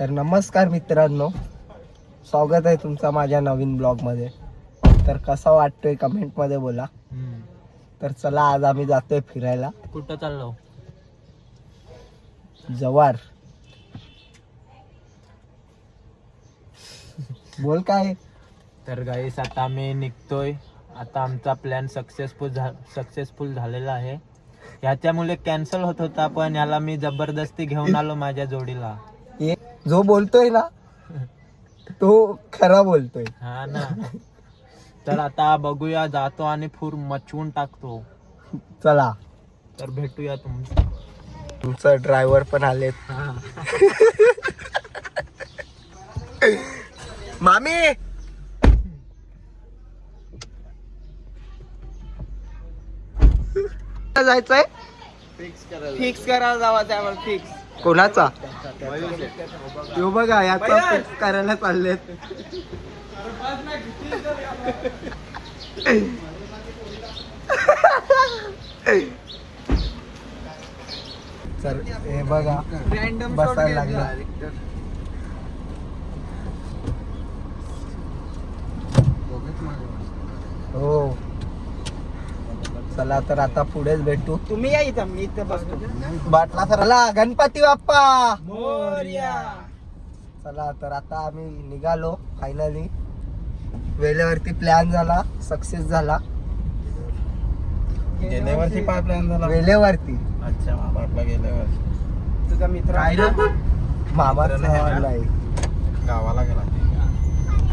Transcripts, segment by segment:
तर नमस्कार मित्रांनो, स्वागत आहे तुमचा माझ्या नवीन ब्लॉगमध्ये. तर कसा वाटतोय कमेंटमध्ये बोला. तर चला, आज आम्ही जातोय फिरायला. कुठं चाललो? जवार. बोल काय. तर गाईस आता आम्ही निघतोय. आता आमचा प्लॅन सक्सेसफुल झालेला आहे. याच्यामुळे कॅन्सल होत होता, पण याला मी जबरदस्ती घेऊन आलो माझ्या जोडीला. जो बोलतोय ना तो खरा बोलतोय. हा ना. तर आता बघूया, जातो आणि फुर मचवून टाकतो. चला, तर भेटूया तुमचं ड्रायव्हर पण आलेत. मामी जायचंय. फिक्स करायला जावायचं आम्हाला. फिक्स कोणाचा? तो बघा, याचा फिक्स करायला चाललेत. तर हे बघा, बसायला लागलं. हो, चला तर आता पुढेच भेटू. तुम्ही या इथं, मी इथं बसतो. बाटला सरला. गणपती बाप्पा मोरया. चला तर आता आम्ही निघालो फायनली. वेळेवरती प्लॅन झाला, सक्सेस झाला. गेल्या वर्षी काय प्लॅन झाला? वेळेवरती. अच्छा, बाटला गेल्या वर्षी. तुझा मित्र आहे ना? मामाचा नाही, गावाला गेला.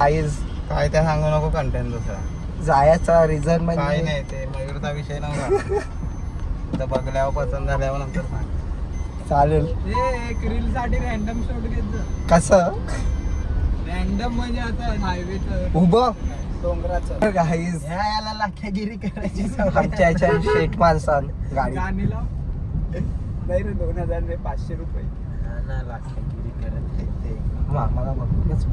आईज काय त्या सांगू नको, कंटेंट दुसरा. जायचा रिझन काय म्हणजे नाही, ते मयूरचा विषय नव्हता. तर बघल्यावर पसंत झाल्यावर नंतर सांग. चालेल. एक रील साठी रॅन्डम शॉट घेत. कसं रॅन्डम म्हणजे आता हायवे उभं डोंगराचं. गाईज, याला लाख्यागिरी करायची आमच्या याच्या शेट माणसान गाडी. गाणी लाव. नाही रे, 2,500 रुपये. लाख्यागिरी करत ते मामाला बघूनच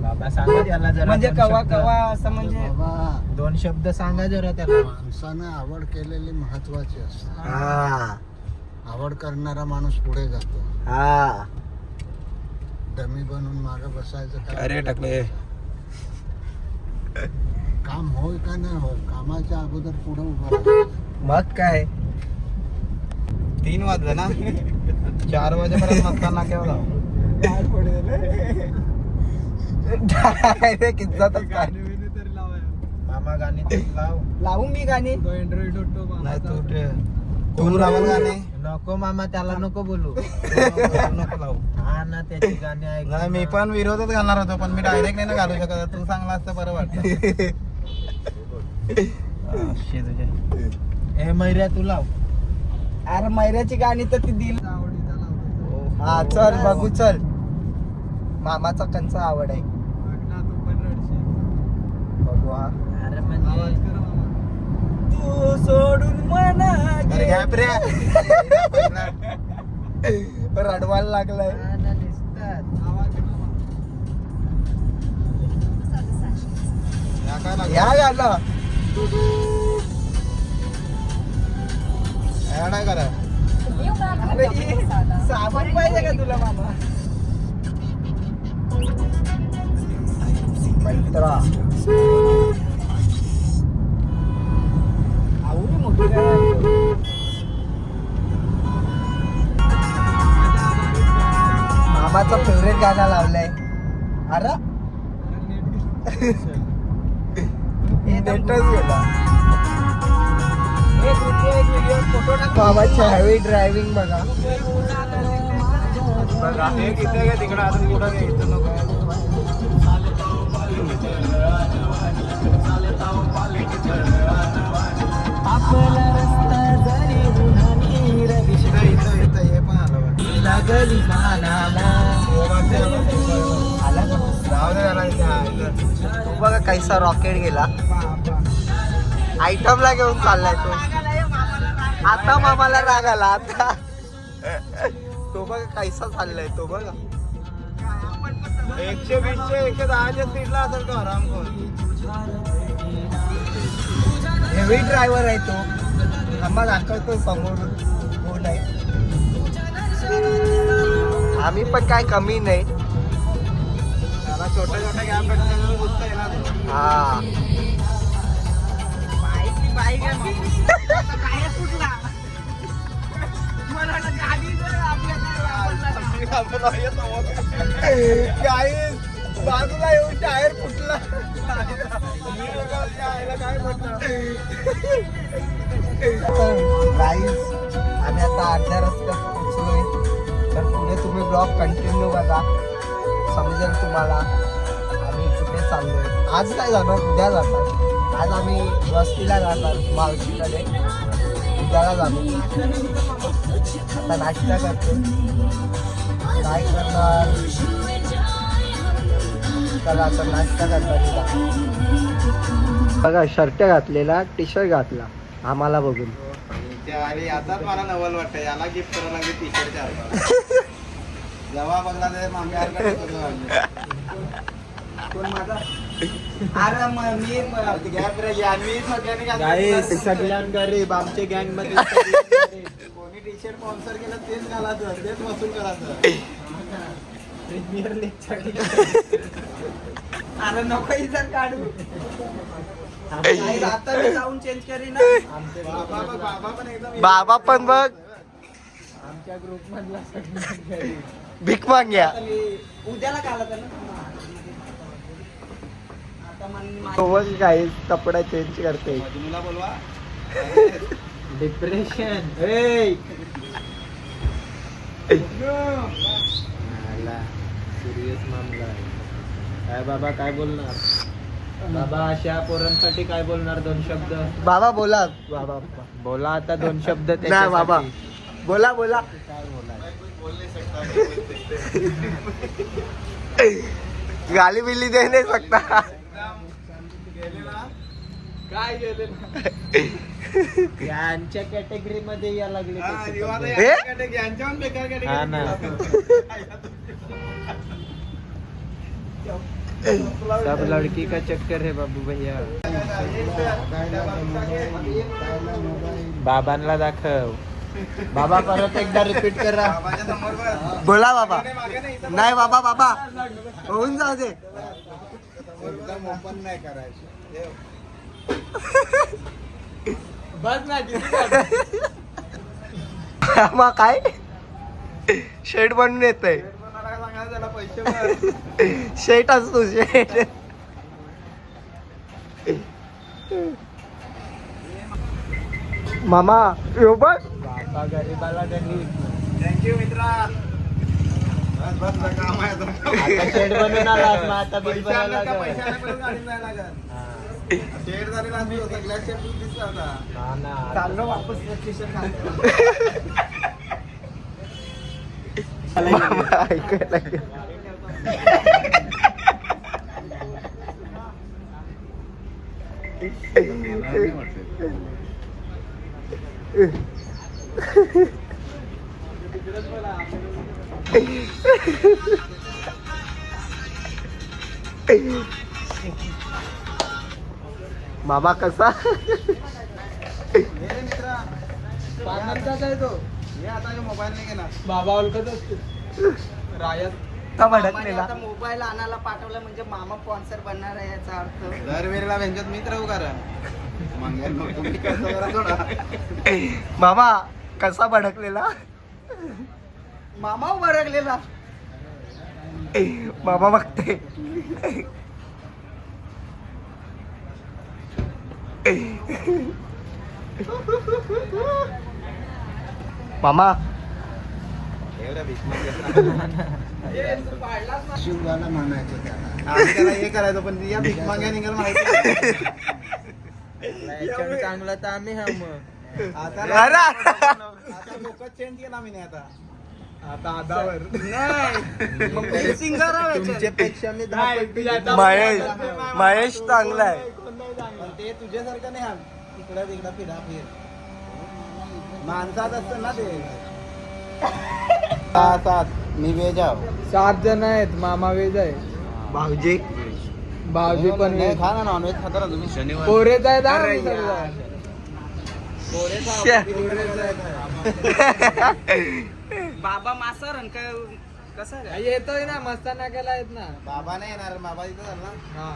बाबा सांगा त्याला जरा. म्हणजे दोन कवा शब्द. कवा असं म्हणजे दोन शब्द सांगा जरा त्याला. माणसानं आवड केलेली महत्वाची असते. हा आवड करणारा माणूस पुढे जातो. हा. डमी बनून मागे बसायचं काय? अरे टाकले. काम होय का नाही होय, कामाच्या अगोदर पुढे उभं राहायचं. मग काय. 3 वाजले ना. 4 वाजेपर्यंत नसताना केव्हा लाव. डायरेक्ट इज्जतच काय. मामा गाणी तर लाव. लावू मी गाणी. नाही तू लावल गाणे. नको मामा, त्याला नको बोलू. नको लावू. हा ना, त्याची गाणी ऐक. नाही, मी पण विरोधच घालणार होतो, पण मी डायरेक्ट नाही ना घालू शकत. तू चांगला असतं बरं वाटतं. ए मैऱ्या, तू लाव. अरे मैऱ्याची गाणी तर ती दिल. हा चल बघू, चल. मामाचा कंचा आवड आहे. बघू. हा अरे म्हणजे तू सोडून मना अरे गॅप रे. रडवायला लागलाय. या गाणं काय करा. साबण पाहिजे का तुला मामा? मैत्रा. आवडी मोठी काय. मामाचा फेवरेट गाणं लावलंय. अरे नेटच गेला. एक व्हिडिओ फोटो टाक. मामाची हॅवी ड्रायव्हिंग बघा. बघा तिकडे आता कुठं घे, इथं नको. आपला रस्ता जरी उन्हानी रविशे हे पण आलं. लागली मानाला. आला का? राहू दे त्याला इथे. तू बघा कैसा रॉकेट गेला. आयटमला घेऊन चाललाय तो. आता मामाला राग आला. आता तो बघा कैसा चाललाय तो बघा. 120 110 स्पीडला असेल तो आराम. हेवी ड्रायव्हर आहे तो. आम्हाला दाखवतो समोर कोण आहे. आम्ही पण काय कमी नाही. छोटा छोटा गॅप भेटला मस्त आहे ना तो. हा बाईकची बाईक आहे मामा. आता काय कुठला मला वाटलं गाडी जर आपल्याला गाईस बाजूला येऊन टायर फुटला. गाईस आम्ही आता अर्ध्या रस्त्यात पोहोचलोय. तर पुढे तुम्ही ब्लॉग कंटिन्यू बघा, समजेल तुम्हाला आम्ही कुठे चाललोय. आज काय जाणार, उद्या जाणार. आज आम्ही वस्तीला जाणार मावशीकडे, उद्याला जाणार. आता नाश्ता करतो, काय करणार चला आता नाश्ता करता. बघा शर्ट घातलेला, टी शर्ट घातला आम्हाला बघून. आणि आताच मला नवल वाटतं, याला गिफ्ट करायला लागली टी शर्टच्या. जेव्हा बघला ते मागण्याकडे कोण माझा? अरे मग मी गॅप रे आणि गाईस सगळ्यां गरीब आमच्या गँग मध्ये कोणी टी शर्ट स्पॉन्सर केलं तेच घालायचं, तेच वसूल करायचं. प्रीमियर लीगसाठी अरे नको इथं काढू. आता मी जाऊन चेंज करीन. बाबा पण एकदम बाबा पण बघ आमच्या ग्रुप मधला सगळ्यां गरीब. भीक माग्या. उद्याला काला ना काही कपडा चेंज करते. मुला बोलवा. डिप्रेशन सिरियस मामला आहे. काय बाबा काय बोलणार बाबा, अशा पोरांसाठी काय बोलणार? 2 शब्द बाबा बोला. बाबा बोला आता 2 शब्द. नाही बाबा बोला बोला. गाली बिल्ली दे नाही सकता. काय गेले यांच्या कॅटेगरी मध्ये या लागले ते शब्द. हा ना. सब लड़की का चक्कर है बाबू भैया. बाबांना दाखव. बाबा परत एकदा रिपीट करा. बोला बाबा. नाही बाबा बाबा होऊन जाऊ दे. एकदम ओपन नाही करायचं. बस ना मग काय शेट बनून येत आहे. त्याला पैसे शेट असतो शेट. मामा यो बघ बाबा गरीबाला गरीब. थँक्यू मित्रा. बस बस काम आहे आता शेड बनवून आलास ना, आता बिल पैसे भरायला आणलं का लागल. पैसे आणलं पण गाडीत नाही लागत. शेड झाली ना मी सगळ्या शेड दिसला आता. हा ना. चाललो वापस स्टेशन. ऐकायला मामा कसा पानांचा तो हे आता मोबाईल नाही घेणार. बाबा ओळखत असतो रायात. का भडकलेला. आता मोबाईल आणायला पाठवलं म्हणजे मामा स्पॉन्सर बनणार आहे याचा अर्थ. दरवेळेला त्यांच्यात मीच राहू कारण तुम्ही कसं करा थोडा. मामा कसा भडकलेला. मामा बरगलेला. मामा बघते. मामा एवढ्या भीक मागायला शिवगाला म्हणायचं त्याला. आम्ही त्याला हे करायचो पण या भीक माग्या निघाल माहिती. याच्यावर चांगला तर आम्ही हा मग. आता लोक चेंज केला मी आता. आता आधावर नाही तुमच्यापेक्षा मी 10 पट जास्त. महेश चांगला आहे. पण ते तुझ्यासारखं नाही. इकडं तिकडं फिरा फिर माणसात असतं ना ते. 7 मी वेज आहो. 7 जण आहेत. मामा वेज आहे. भाऊजी भाऊजी पण नाही वेज. खा ना नॉनव्हेज खाता ना तुम्ही. शनिवार पोरेच आहेत हा अरे आम्ही यार. सगळे. बाबा मासार काय कसा येतोय ना मस्त नाक्याला येत ना. बाबा नाही येणार, बाबा इथं झाला हा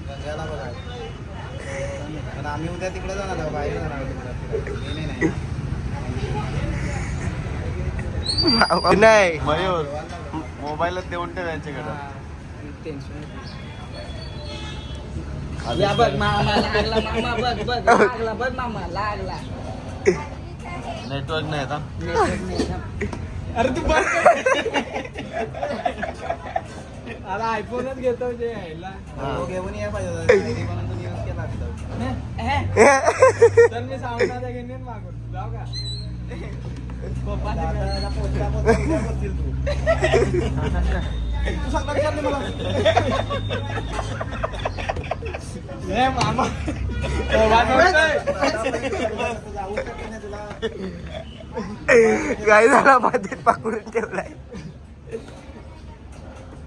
गंग्याला बघा. पण आम्ही उद्या तिकडे जाणार आहोत, बाहेर जाणार आहोत तिकडे. नाही मयूर मोबाईलच देऊन ठेव यांच्याकडे. या बघ मामा लागला, मामा बघ बघ लागला, बघ मामा लागला. नेटवर्क नाही आता. अरे तू बघ. अरे आयफोनच घेतो जे यायला. घेऊन या पाहिजे होता. म्हणून तू यूज केला असता. तर मी सावंताचा घेऊन मागून जाऊ का. दादाला पोचता पोचता उद्या बसतील तू. तू सांगणार विचारले मला. हे मामा जाऊ शकत नाही तुला. काय झाला मातीत पाकडून ठेवलाय.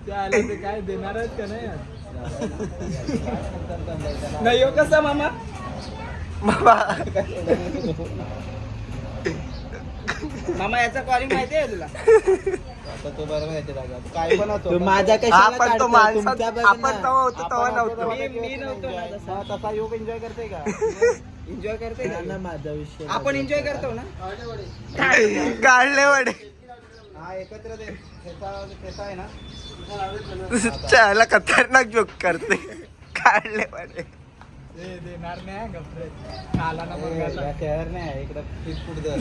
ते आले ते काय देणारच का नाही आज? नाही हो कसा मामा. बाबा मामा याचा कॉलिंग माहिती आहे तुला. आता तो बरोबर याच्या जागा. तू काय पण असो. माझ्या आपण तो माणसात आपण तेव्हा होतो तेव्हा नव्हतो. मी नव्हतो ना तसा. तसा योग एन्जॉय करते का? एन्जॉय करते ना माझा विषय. आपण एन्जॉय करतो ना. काढले वडे हा एकत्र दे. खेचा आहे ना. चला खतरनाक जोक करते. काढले वडे देणार नाही गप्रे. आला ना मग या शहर नाही इकडं फिट फूट दर.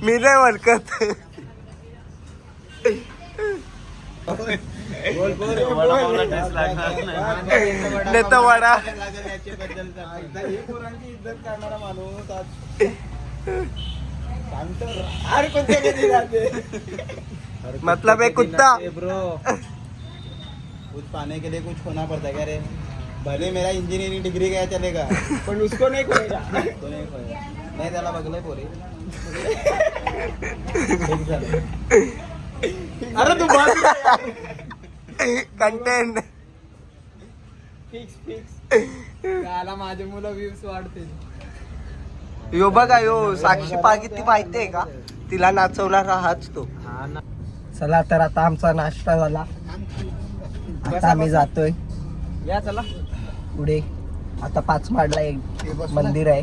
मी नाही म्हणत. नाही तर वडा. पोरांची इज्जत करणारा माणूस आज मतलब एक कुत्ता. ब्रो कुछ पाने के लिए कुछ खोना पड़ता है क्या रे. भले मेरा इंजीनियरिंग डिग्री गया चलेगा पण उसको नाही खोएगा. तो नाही खोएगा. नाही त्याला बघलंय पोरी. अरे तू कंटेंट फिक्स फिक्स. त्याला माझे मुलं व्ह्यूज वाढतील. यो बघा यो साक्षी पागी ती माहितीये का. तिला नाचवणारा हाच तो. चला तर आता आमचा नाश्ता झाला. आता आम्ही जातोय या चला. पुढे. आता 5 माडला एक मंदिर आहे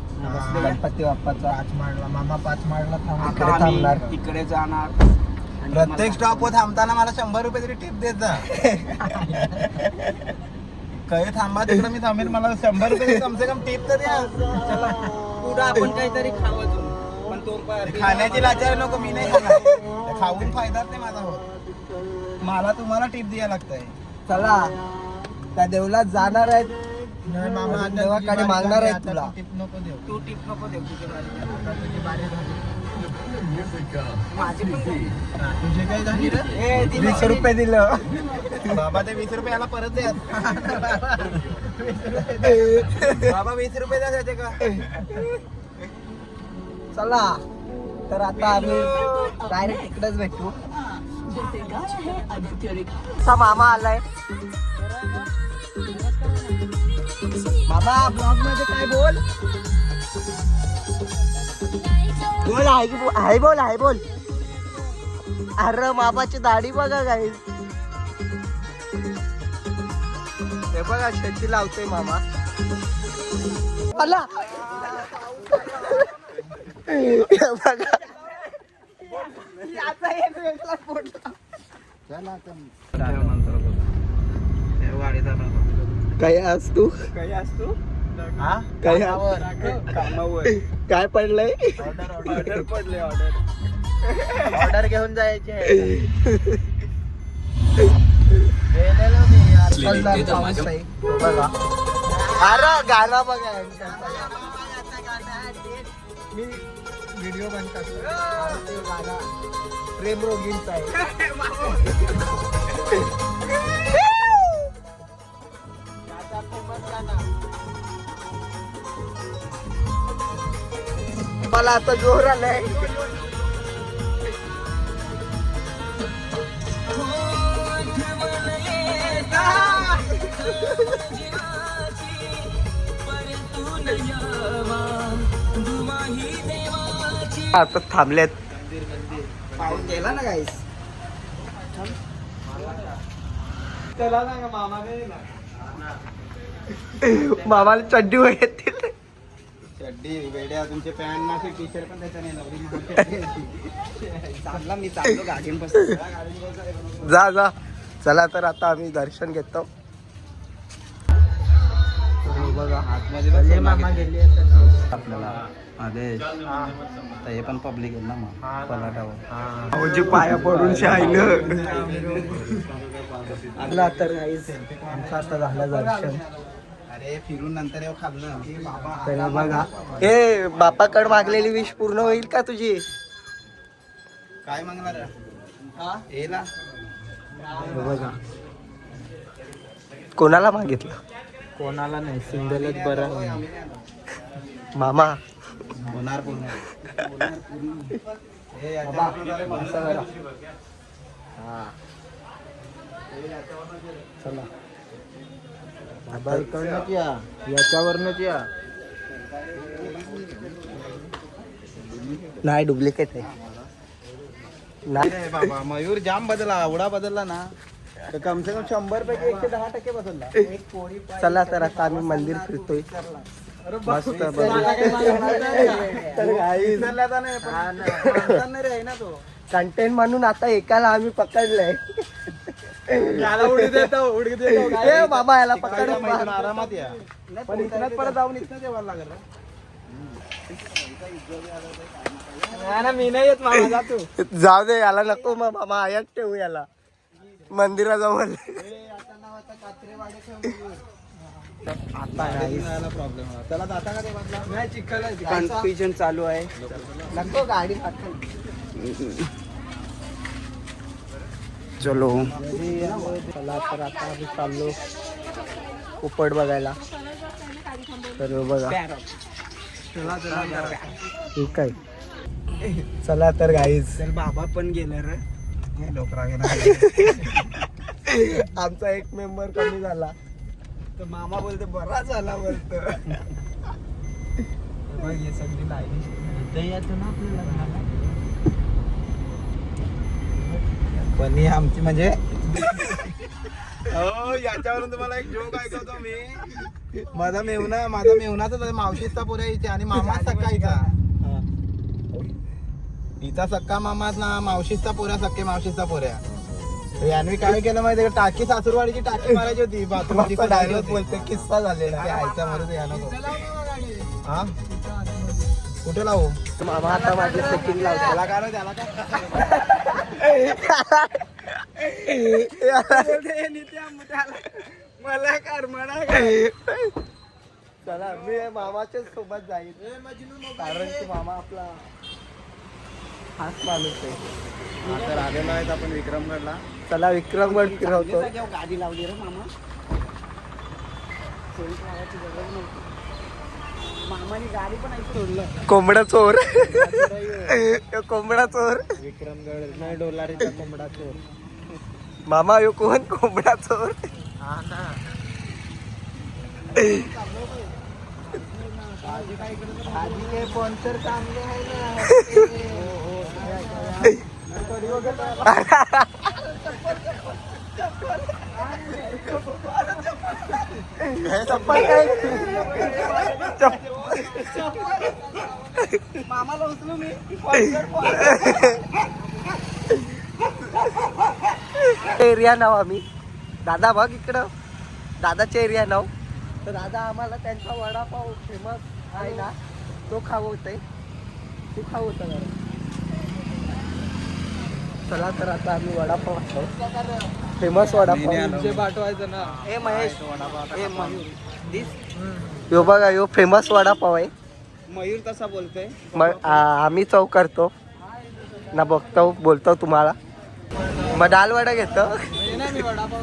गणपती बाप्पाचा. 5 माळला मामा 5 माळला इकडे थांबणार. तिकडे जाणार. प्रत्येक स्टॉपवर थांबताना मला 100 रुपये तरी टिप देत जा. काही थांबा तिकडे मी थांबेल. मला 100 रुपये कमसे कम टिप तर द्या. पुढं आपण काहीतरी खावं पण तो खाण्याची लाचार नको. मी नाही खाणार. खाऊन फायदाच नाही माझा होत. मला तुम्हाला टिप द्यायला लागतंय. चला त्या देवला जाणार आहेत. नाही मामा अजून देवाकडे मागणार आहेत तुला. टिप नको देऊ. तू टिप नको देऊ. तुझी बारी तुझे काय झाली रे. 20 रुपये दिलं. बाबा ते 20 रुपये याला परत द्या. बाबा 20 रुपये द्या त्याचे का. चला तर आता आम्ही डायरेक्ट इकडेच भेटू. असा मामा आलाय. मामा ब्लॉग मध्ये काय बोल. बोल हाय बोल हाय बोल. अरे मामाची दाढी बघा काय. हे बघा शेती लावतोय मामा. आला बघा. काय आज तू काही असतो. काय कामावर काय पडलंय. ऑर्डर पडले. ऑर्डर घेऊन जायचे. पाऊस आहे बघा. अरे गाणं बघा. मी व्हिडिओ बंद करतो. गाणं प्रेम रोगींचा आहे. मला आता जोर आलाय. आता थांबलेत. पाऊस गेला ना गाईस. त्याला सांगा मामा नाही ना. मामाला चड्डी येतील. चड्डी वेड्या तुमचे पॅन्ट ना टी शर्ट पण त्याच्या नाही नवरी चालला मी चाललो गाडीपासून. जा जा. चला तर आता आम्ही दर्शन घेतो. बघा आतमध्ये मामा गेली आपल्याला आदेश तर हे पण पब्लिक आहे ना मग पलाटावर भाऊजी पाया पडून शायलं. आला तर गाईस आमचं आता झालं दर्शन. अरे फिरून नंतर येऊ खाल्लं तर बघा ए बापाकडे मागलेली विश पूर्ण होईल का तुझी? काय मागणार येला बघा कोणाला मागितलं? कोणाला नाही, सिंगलच बरं. मामा होणार पूर्ण चला बाबा इकडनंच या, याच्यावरनच या. नाही डुप्लिकेट आहे. नाही अरे बाबा मयूर जाम बदलला, एवढा बदलला ना तर कम से कम 100 पैकी 110% बदलला. चला तर आता आम्ही मंदिर फिरतोय. मस्त कंटेंट म्हणून आता एकाला आम्ही पकडलंय. ए बाबा याला पकडून मार. आरामात या पण इथनच परत जाऊन इथनच यावं लागेल ना. मी नाही येत मामा, जा तू. जाऊ दे याला नको मग मामा आयात ठेवू याला मंदिराजवळ. आता प्रॉब्लेम त्याला जाता का ते बदला नाही, चिखल आहे. कन्फ्युजन चालू आहे. नको गाडी चलो चला तर आता आम्ही चाललो उपट बघायला. तर बघा ठीक आहे. चला तर गाईज चल बाबा पण गेलं रे. डोकरा गेला आमचा एक मेंबर कमी झाला. तर मामा बोलते बरा झाला बोलतो. हे सगळी लाईन इथे येतो ना आपल्याला. पण ही आमची म्हणजे हो याच्यावरून तुम्हाला एक जोक ऐकवतो मी. माझा मेवनाचा मावशीचा पोऱ्या इथे आणि मामा सकाळीचा हिचा सक्का मामाच ना मावशीचा पोऱ्या सक्के मावशीचा पोऱ्या. याने काय केलं माहिती का, टाकी सासूरवाडीची टाकी मारायची होती बाथरूमची. डायरेक्ट बोलते किस्सा झालेला. आयच्या मरत या नको. हा कुठे लावू मामा आता माझे सेटिंग लावतो. त्याला काय रे, त्याला काय मला कर म्हणा. चला मी मामाच्या सोबत जाईल कारण की मामा आपला खास माणूस आहे. तर आलेलो आहेत आपण विक्रमगडला. चला विक्रमगड फिरवतो. गाडी लावली रे मामा. मामाने गाडी पण ऐकून सोडलं. कोंबडा चोर. कोंबडा चोर. विक्रमगड नाही, डोलारीचा कोंबडा चोर. मामा यो कोण कोंबडा चोर? हा ना. आधी हे स्पॉन्सर चांगले आहे ना. चप्पल काय? मामाला उचलू मी. एरिया नाव आम्ही दादा बघ इकडं दादाचे एरिया नाव. तर दादा आम्हाला त्यांचा वडापाव फेमस आहे ना तो खावतोय. तू खावतो जरा. चला तर आता आम्ही वडापाव खातो. फेमस वडापाव. जे पाठवायचं ना. ए महेश. ए मयूर. यो बघा यो फेमस वडापाव आहे. मयूर तसा बोलतोय. मग आम्ही चव करतो ना बघतो बोलतो तुम्हाला. मग डाल वडा घेतो. मी वडापाव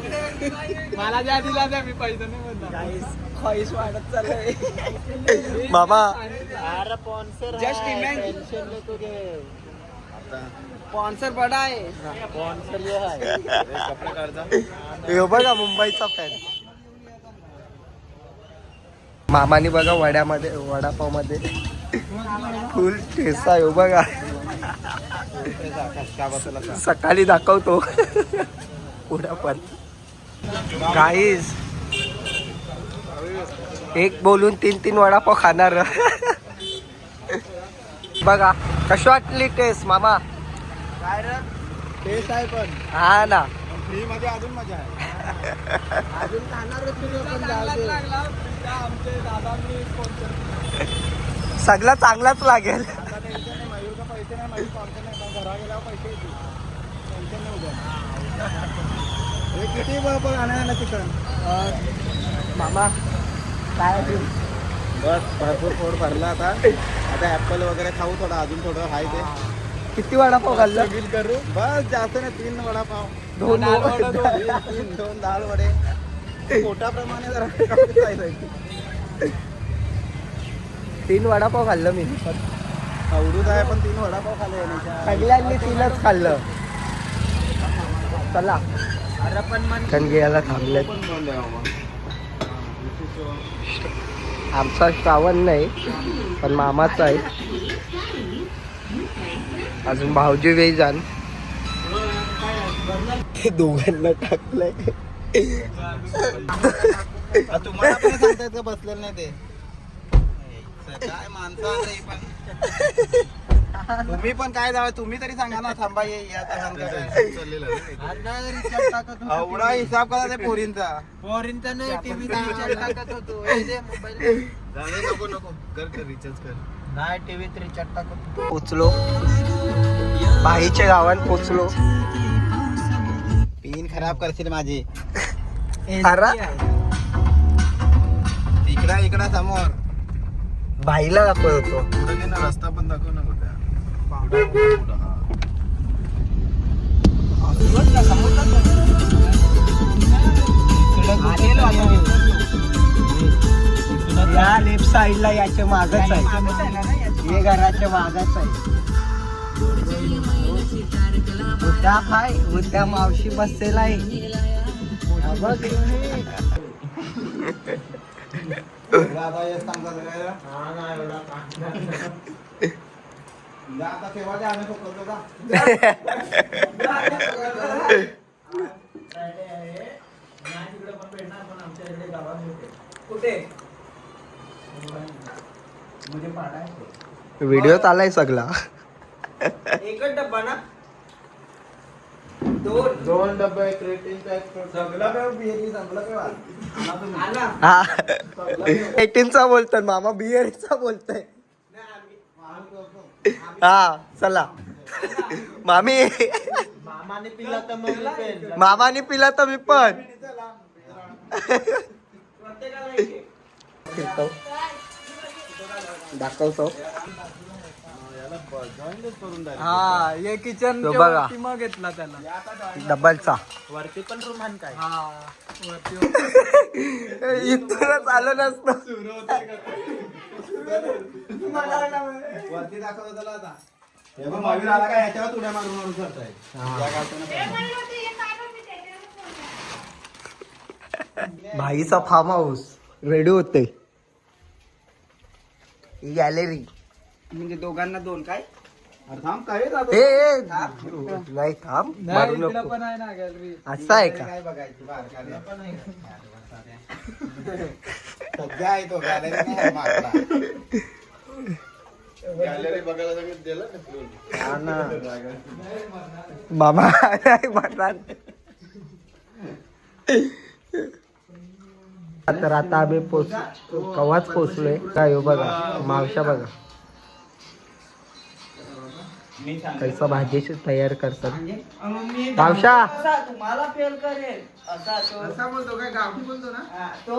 मला ज्या दिला त्या मी पैसे नाही बोलणार. ख्वाहिश वाढत चाललंय. मामा अरे स्पॉन्सर Just imagine. टेन्शन नको घे. स्पॉन्सर बडा आहे. स्पॉन्सर जो आहे यो बघा मुंबईचा फॅन. मामाने बघा वडापाव मध्ये फुल ठेसा आहे हो बघा. सकाळी दाखवतो पुढं पण. गाईज एक बोलून 3 वडापाव खाणार. बघा कशी वाटली टेस्ट मामा? काय रे टेस्ट आहे पण हा ना. फ्री मध्ये अजून मजा आहे. अजून सगळं चांगलाच लागेल. आता टेन्शन नाही, मयूरचा पैसे नाही, मयूर स्पॉन्सर नाही, पण घरा गेल्यावर पैसे येतील. टेन्शन नाही उद्या. हे किती बरोबर आणा ना चिकन. मामा काय बस भरपूर पोट भरला आता. आता ऍपल वगैरे खाऊ थोडं, अजून थोडं हाय ते किती वडापाव खाल्लं? बिल करू. बस जास्त नाही, 3 वडापाव, 2 2 डाळ वडे. पोटाप्रमाणे जरा कमी खायचं. 3 वडापाव खाल्लं मी. अवधूत आहे पण 3 वडापाव खाल्ले. सगळ्यांनी 3च खाल्लं. चला चिकन घ्यायला थांबले. आमचा श्रावण नाही पण मामाचा आहे. अजून भाऊजी वेजान दोघांना टाकलंय. तुम्हाला पण सांगतायत का बसलेलं नाही ते? काय माणसं आहे ही पण. तुम्ही पण काय जावं, तुम्ही तरी सांगा ना. थांबा एवढा हिसाब करा ते पोरींचा. नाही टीव्ही टाकत होतो. नको नको कर रिचार्ज कर. नाही टीव्हीत रिचार्ज टाकत. पोचलो भाईच्या गावात पोचलो. पिन खराब करशील माझी. अरे इकडा समोर भाईला दाखवत होतो. पुढे ना रस्ता पण दाखव ना कुठे. या लेफ्ट साईडला याच्या मागच आहे. हे घराच्या मागच आहे. उद्या भाई उद्या मावशी बसलेला आहे. आता येस सांगता आता केव्हा ते आम्ही पकडतो का. व्हिडिओ चालाय सगळा. एकच डब्बा ना. 2 डब्बे क्रेटिनचा एक सगळं काय बिर्याणी संपलं काय. हा 18चा बोलतोय मामा. बिअरचा बोलतोय. हा चला मामी. मामाने पिला तर मग मी पेन. मामाने पिला तर मी पण. दाखवतो. हा हे किचन तो बघा. मग घेतला त्याला डबलचा. वरती पण रूम आहे काय. इथूनच आलो नसतो. वरती दाखवतो त्याला आता. हे बघ महावीर आला काय याच्यावर उड्या मारून करताय. भाईचा फार्म हाऊस रेडी होते. गॅलरी म्हणजे दोघांना 2 काय. अरे थांब काय ए नाही थांब मारू नको. पण आहे ना गॅलरी. असं आहे का? काय बघायची बारकाले पण आहे. सध्या आहे तो गॅलरी नाही मागला. गॅलरी बघायला सगळं दिलं ना. मामा नाही म्हणणार. तर आता आम्ही कवाच पोचलोय. काय हो बघा मावशा बघा कैसा भाजीची तयार करतात. मावशा तुम्हाला फेल करेल असा तो. बोलतो काय गावठी बोलतो ना. तो